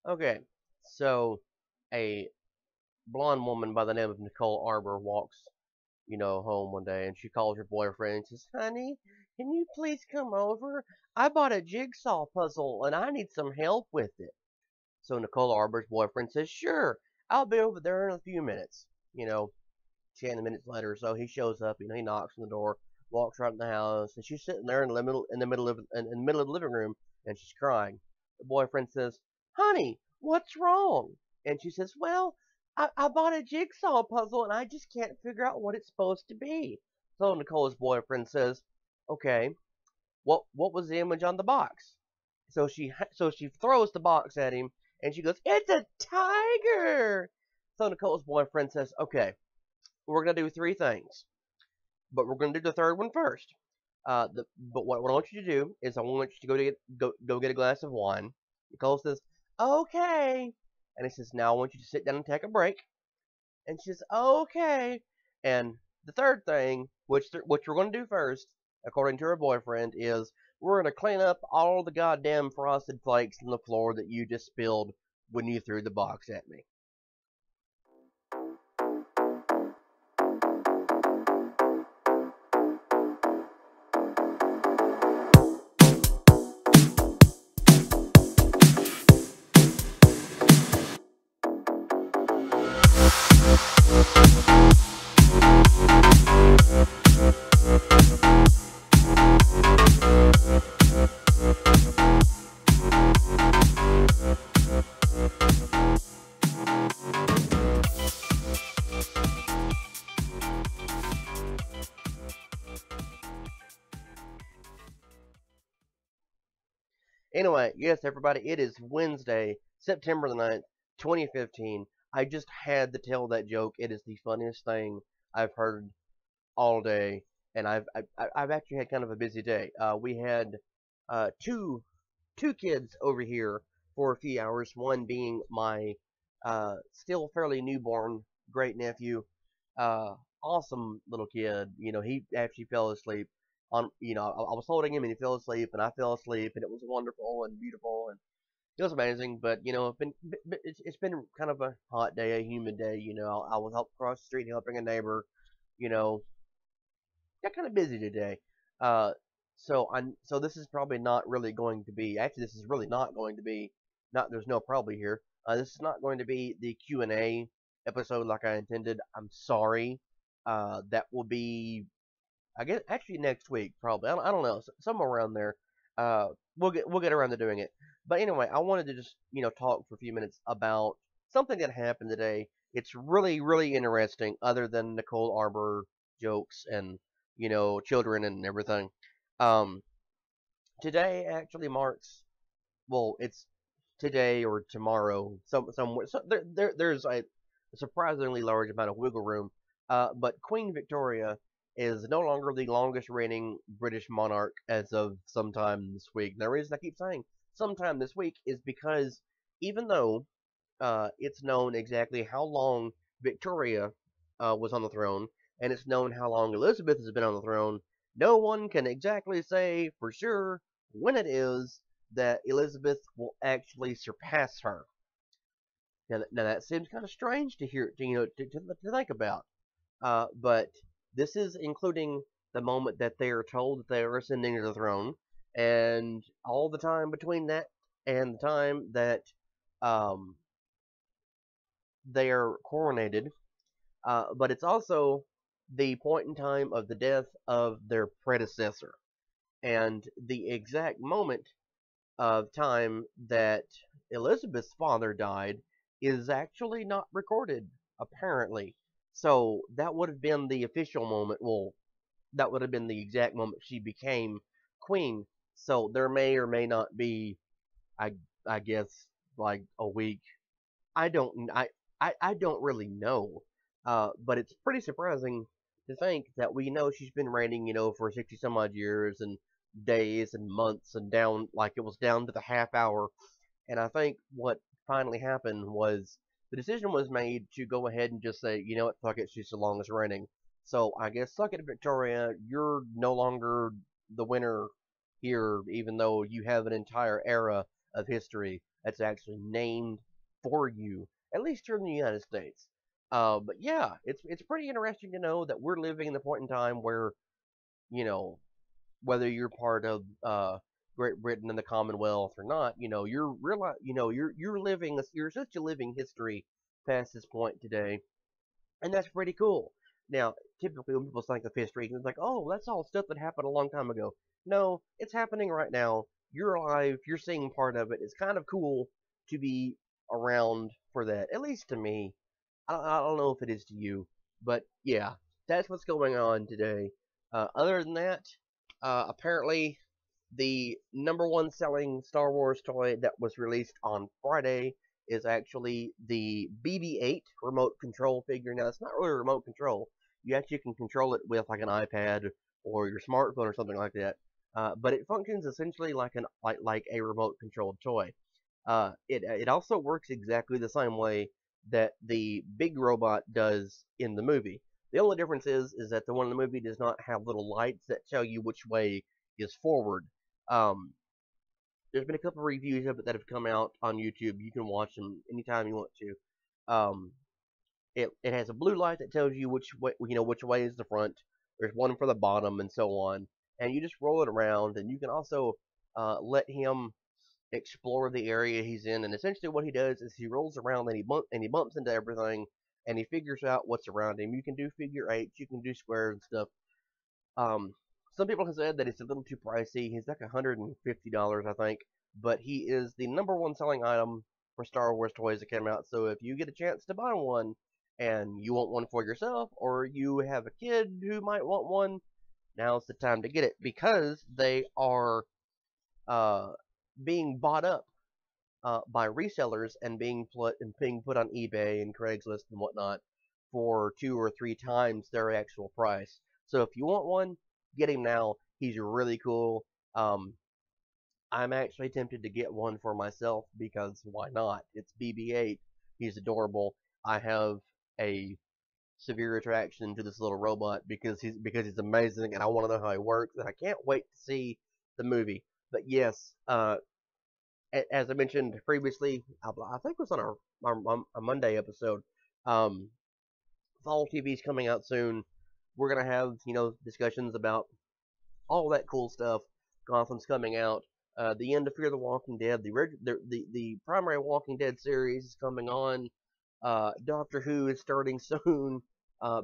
Okay, so a blonde woman by the name of Nicole Arbor walks, home one day and she calls her boyfriend and says, "Honey, can you please come over? I bought a jigsaw puzzle and I need some help with it." So Nicole Arbor's boyfriend says, "Sure, I'll be over there in a few minutes." 10 minutes later or so, he shows up. He knocks on the door, walks right in the house, and she's sitting there in the middle of the living room, and she's crying. The boyfriend says, "Honey, what's wrong?" And she says, "Well, I bought a jigsaw puzzle, and I just can't figure out what it's supposed to be." So Nicole's boyfriend says, "Okay, what was the image on the box?" So she throws the box at him, and she goes, "It's a tiger!" So Nicole's boyfriend says, "Okay, we're gonna do three things, but we're gonna do the third one first. But what I want you to do is I want you to go get a glass of wine." Nicole says, "Okay," and he says, "Now I want you to sit down and take a break." And she says, "Okay." And the third thing, which we're gonna do first, according to her boyfriend, is we're gonna clean up all the goddamn frosted flakes on the floor that you just spilled when you threw the box at me. Anyway, yes, everybody, it is Wednesday, September the 9th, 2015. I just had to tell that joke. It is the funniest thing I've heard all day, and I've actually had kind of a busy day. We had two kids over here for a few hours. One being my still fairly newborn great nephew, uh, awesome little kid. He actually fell asleep on. I was holding him and he fell asleep, and I fell asleep, and it was wonderful and beautiful, and it was amazing. But it's been kind of a hot day, a humid day. I was up across the street helping a neighbor. You know, got kind of busy today. Uh, so this is probably not really going to be. Actually, this is really not going to be. Not there's no probably here. This is not going to be the Q&A episode like I intended. I'm sorry. That will be, I guess, actually next week probably. I don't know, somewhere around there. Uh, we'll get around to doing it. But anyway, I wanted to just talk for a few minutes about something that happened today. It's really really interesting. Other than Nicole Arbor jokes and children and everything. Um, Today actually marks, well, it's today or tomorrow, somewhere. So there's a surprisingly large amount of wiggle room. But Queen Victoria is no longer the longest reigning British monarch as of sometime this week. Now, the reason I keep saying sometime this week is because even though it's known exactly how long Victoria was on the throne, and it's known how long Elizabeth has been on the throne. No one can exactly say for sure when it is that Elizabeth will actually surpass her. Now that seems kind of strange to hear, to think about. But this is including the moment that they are told that they are ascending to the throne, and all the time between that and the time that um, they are coronated. But it's also the point in time of the death of their predecessor. And the exact moment of time that Elizabeth's father died is actually not recorded, apparently. So that would have been the official moment. Well, that would have been the exact moment she became queen. So there may or may not be, I I guess, like a week. I don't really know. But it's pretty surprising to think that we know she's been reigning, for 60 some odd years and days and months and down, like it was down to the half hour. And I think what finally happened was the decision was made to go ahead and just say, you know what, fuck it, she's the longest reigning. So I guess suck it, Victoria. You're no longer the winner here, even though you have an entire era of history that's actually named for you, at least here in the United States. But yeah, it's pretty interesting to know that we're living in the point in time where, you know, whether you're part of Great Britain and the Commonwealth or not, you're living, you're such a living history past this point today, and that's pretty cool. Now, typically when people think of history, it's like, oh, that's all stuff that happened a long time ago. No, it's happening right now. You're alive. You're seeing part of it. It's kind of cool to be around for that. At least to me. I don't know if it is to you, but yeah, that's what's going on today. Other than that, apparently the number one selling Star Wars toy that was released on Friday is actually the BB-8 remote control figure. Now, it's not really a remote control. You actually can control it with like an iPad or your smartphone or something like that. But it functions essentially like a remote controlled toy. It also works exactly the same way that the big robot does in the movie. The only difference is that the one in the movie does not have little lights that tell you which way is forward. Um, there's been a couple of reviews of it that have come out on YouTube. You can watch them anytime you want to. It has a blue light that tells you which way is the front. There's one for the bottom and so on. And you just roll it around, and you can also let him explore the area he's in. And essentially, what he does is he rolls around and he bumps into everything, and he figures out what's around him. You can do figure eights, you can do squares and stuff. Some people have said that it's a little too pricey. He's like $150, I think, but he is the number one selling item for Star Wars toys that came out. So if you get a chance to buy one and you want one for yourself, or you have a kid who might want one, now's the time to get it because they are uh, being bought up by resellers and being put on eBay and Craigslist and whatnot for 2 or 3 times their actual price. So if you want one, get him now. He's really cool. I'm actually tempted to get one for myself because why not? It's BB-8. He's adorable. I have a severe attraction to this little robot because he's amazing, and I want to know how he works, and I can't wait to see the movie. But yes, as I mentioned previously, I think it was on our Monday episode. Um, Fall TV is coming out soon. We're gonna have discussions about all that cool stuff. Gotham's coming out. The end of Fear the Walking Dead. The primary Walking Dead series is coming on. Doctor Who is starting soon.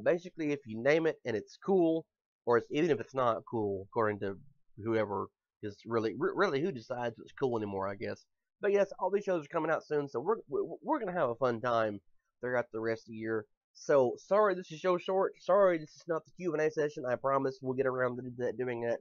Basically, if you name it and it's cool, or even if it's not cool, according to whoever is really who decides what's cool anymore, I guess. But yes, all these shows are coming out soon, so we're gonna have a fun time throughout the rest of the year. So sorry this is so short. Sorry this is not the Q&A session. I promise we'll get around to doing that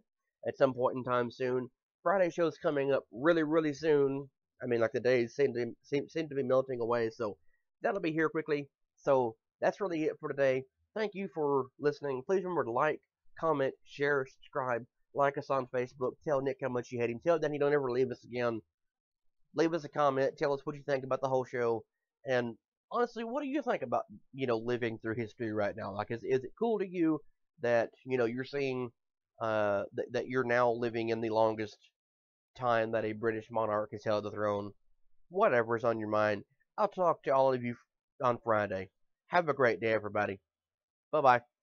at some point in time soon. Friday show's coming up really soon. I mean, like the days seem to be melting away, so that'll be here quickly. So that's really it for today. Thank you for listening. Please remember to like, comment, share, subscribe, like us on Facebook. Tell Nick how much you hate him. Tell Danny don't ever leave us again. Leave us a comment. Tell us what you think about the whole show. And honestly, what do you think about living through history right now? Like, is it cool to you that you're seeing that you're now living in the longest time that a British monarch has held the throne? Whatever's on your mind. I'll talk to all of you on Friday. Have a great day, everybody. Bye bye.